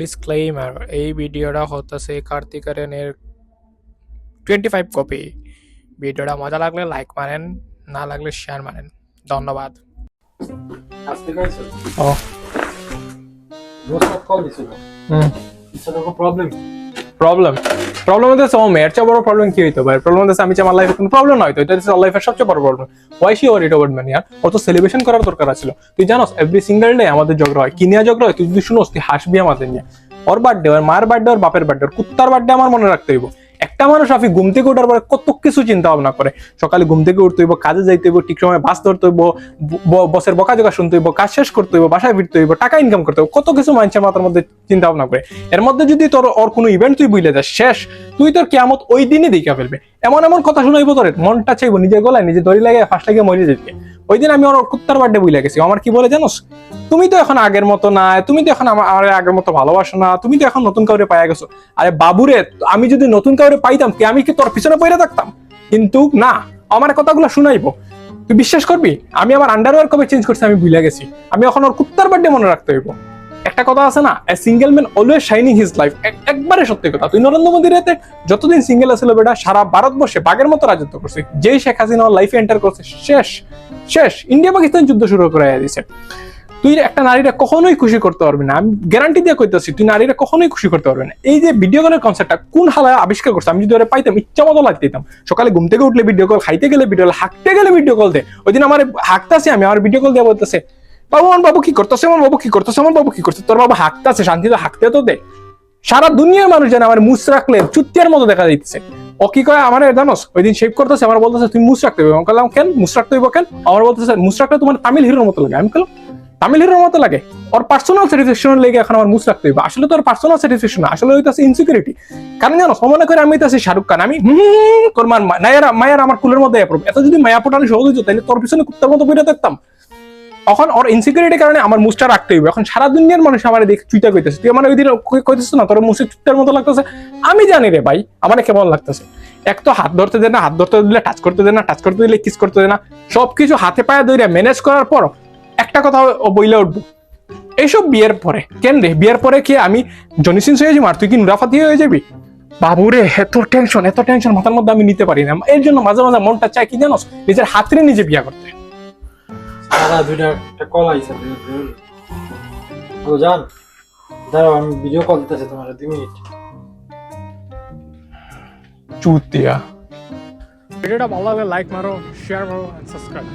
Disclaimer, এই ভিডিওটা হতেছে কার্তিক আরিয়ানের 25 কপি। ভিডিওটা মজা লাগলে লাইক মারেন, না লাগলে শেয়ার মারেন। ধন্যবাদ। আসতে পারছো? ও রোস্টার কল দিছিল। কিছু তো প্রবলেম। প্রবলেম হচ্ছে এর চেয়ে বড় প্রবলেম কি হইতো ভাই? প্রবলেম হচ্ছে আমি আমার লাইফে কোনো প্রবলেম না হইতো, এটা হচ্ছে লাইফের সবচেয়ে বড় problem. Why she worried about money? আর অত সেলিব্রেশন করার দরকার ছিল? তুই জানোস এভরি সিঙ্গেল ডে আমাদের ঝগড়া হয়, কি নিয়ে ঝগড়া হয় তুই যদি শুনোস তুই হাসবি আমাদের নিয়ে। ওর বার্থডে, ওর মায়ের বার্থডে, ওর বাপের বার্থডে, ওর কুত্তার বার্থডে আমার মনে রাখতে হইব। একটা মানুষ আপনি ঘুম থেকে ওঠার পরে কত কিছু চিন্তা ভাবনা করে। সকালে ঘুম থেকে উঠতে হইব, কাজে যাইতে হইব, ঠিক সময় বাস ধরতে হইব, বসের বকাঝকা শুনতে হইব, কাজ শেষ করতে হইব, বাসায় ফিরতে হইব, টাকা ইনকাম করতে হইব, কত কিছু মানুষের মাথার মধ্যে চিন্তা ভাবনা করে। এর মধ্যে যদি তোর ওর কোনো ইভেন্ট তুই বুঝলে যাস, শেষ, তুই তোর কিয়ামত ওই দিনই দেখা ফেলবে। এমন এমন কথা শুনাইবো তোর, মনটা চাইবো নিজের গলায় নিজে দড়ি লাগে ফার্স্ট লাগে মরে যেতে। ওই দিন আমি ওর কুত্তার বার্থডে বুঝলে গেছি। আমার কি বলে জানোস? তুমি তো এখন আগের মতো না, তুমি তো এখন আমার আগের মতো ভালোবাসো না, তুমি তো এখন নতুন কাউরে পাইয়া গেছো। আরে বাবুরে, আমি যদি নতুন কাউরে পাইতাম কি আমি কি তোর পিছনে পড়ে থাকতাম? কিন্তু না, আমার কথাগুলো শুনাইবো। তুই বিশ্বাস করবি আমি আমার আন্ডারওয়্যার কবে চেঞ্জ করছি আমি ভুলে গেছি। আমি এখন ওর কুত্তার বার্থডে মনে রাখতে হইব। একটা কথা আছে না, a single man always shining his life. একবারে সত্যি কথা। তুই নরেন্দ্র মোদীর এতে যতদিন সিঙ্গেল আছিল বেটা সারা ভারতবর্ষে বাঘের মতো রাজত্ব করছে। যেই শেখ হাসিনা লাইফে এন্টার করছে, শেষ শেষ। ইন্ডিয়া পাকিস্তান যুদ্ধ শুরু করে দিয়েছে। তুই একটা নারীরা কখনোই খুশি করতে পারবি না, আমি গ্যারান্টি দিয়ে কইতেছি, তুই নারীরা কখনোই খুশি করতে পারবি না। এই যে ভিডিও কলের কনসেপ্টটা কোন হালা আবিষ্কার করছে? আমি যদি ওরা পাইতাম ইচ্ছা মতো লাগতে দিতাম। সকালে ঘুম থেকে উঠলে ভিডিও কল, খাইতে গেলে ভিডিও কল, হাঁকতে গেলে ভিডিও কল দে। ওই দিন আমার হাঁকতাছি, আমি আমার ভিডিও কল দিয়ে বলতেছে, বাবু আমার বাবু কি করতেছে, আমার বাবু কি করতেছে, আমার বাবু কি করছে। তোর বাবু হাঁকতেছে, শান্তিতে হাঁকতে তো দে। সারা দুনিয়ার মানুষ জানে আমার মুছ রাখলে চুতিয়ার মতো দেখা দিচ্ছে। ও কি কয় আমার জানোস, ওই দিন শেভ করতেছে, আমার বলতেছে তুমি মুছ রাখতে হবে। আমি বললাম কেন মুছ রাখতে হইব কেন? আমার বলতেছে মুছ রাখলে তোমার তামিল হিরোর মতো লাগে। আমি বললাম তামিল হিরোর মতো লাগে? ওর পার্সোনাল স্যাটিসফ্যাকশনের লেগে এখন আমার মুছ রাখতে হইব। আসলে তো ওর পার্সোনাল স্যাটিসফ্যাকশন না, আসলে হইতাছে ইনসিকিউরিটি। কারণ জানো মনে করে আমি হইতাছি শাহরুখ খান, আমি করমান মায়ের আমার কুলের মধ্যে এত যদি মায়া পটানো সহজ হইতো তাহলে তোর পিছনে কুত্তার মতো বেরো দেখতাম। এখন ওর ইনসিকিউরিটির কারণে আমার মুছটা রাখতে হইবে। এখন সারা দুনিয়ার মানুষ আমার দেখে চুইটা কইতেছে, তুই আমার ওই দিন কইতেছিস না তোর মুছে চুট্টার মতো লাগতেছে। আমি জানি রে ভাই আমার কেমন লাগতেছে। এক তো হাত ধরতে দে না, হাত ধরতে দিলে টাচ করতে দে না, টাচ করতে দিলে কিস করতে দে না, সবকিছু হাতে পায়ে ধরে ম্যানেজ করার পর একটা কথা বইলে উঠবো, এইসব বিয়ের পরে কেন রে? বিয়ের পরে কি আমি জনি সিনস হয়ে যাবি আর তুই কি নুরাফাতি হয়ে যাবি? বাবুরে এত টেনশন মাথার মধ্যে আমি নিতে পারি না। এর জন্য মাঝে মাঝে মনটা চায় কি জানোস, নিজের হাতে নিজে বিয়ে করতে। সারা দুইটা একটা কল আইছে। হ্যালো জান, দাঁড়াও আমি ভিডিও কল দিতেছি তোমার 2 মিনিট। চুতিয়া। ভিডিওটা ভালো লাগলে লাইক মারো, শেয়ার মারো, সাবস্ক্রাইব।